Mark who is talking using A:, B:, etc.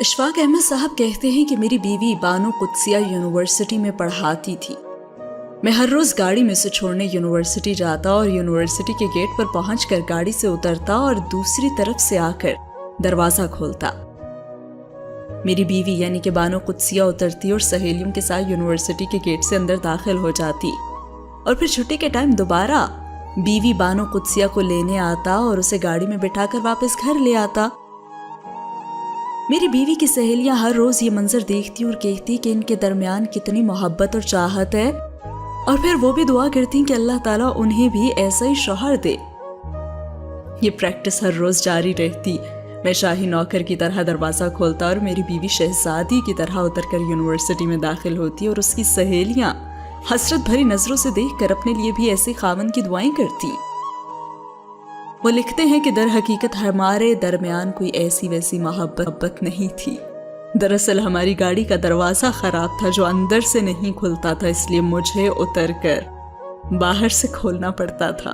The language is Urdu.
A: اشفاق احمد صاحب کہتے ہیں کہ میری بیوی بانو قدسیہ یونیورسٹی میں پڑھاتی تھی۔ میں ہر روز گاڑی میں سے چھوڑنے یونیورسٹی جاتا اور یونیورسٹی کے گیٹ پر پہنچ کر گاڑی سے اترتا اور دوسری طرف سے آ کر دروازہ کھولتا۔ میری بیوی یعنی کہ بانو قدسیہ اترتی اور سہیلیوں کے ساتھ یونیورسٹی کے گیٹ سے اندر داخل ہو جاتی اور پھر چھٹی کے ٹائم دوبارہ بیوی بانو قدسیہ کو لینے آتا اور اسے گاڑی میں بٹھا کر واپس گھر لے آتا۔ میری بیوی کی سہیلیاں ہر روز یہ منظر دیکھتی اور کہتی کہ ان کے درمیان کتنی محبت اور چاہت ہے، اور پھر وہ بھی دعا کرتی کہ اللہ تعالیٰ انہیں بھی ایسا ہی شوہر دے۔ یہ پریکٹس ہر روز جاری رہتی۔ میں شاہی نوکر کی طرح دروازہ کھولتا اور میری بیوی شہزادی کی طرح اتر کر یونیورسٹی میں داخل ہوتی اور اس کی سہیلیاں حسرت بھری نظروں سے دیکھ کر اپنے لیے بھی ایسے خاوند کی دعائیں کرتی۔ وہ لکھتے ہیں کہ در حقیقت ہمارے درمیان کوئی ایسی ویسی محبت نہیں تھی۔ دراصل ہماری گاڑی کا دروازہ خراب تھا جو اندر سے نہیں کھلتا تھا، اس لیے مجھے اتر کر باہر سے کھولنا پڑتا تھا۔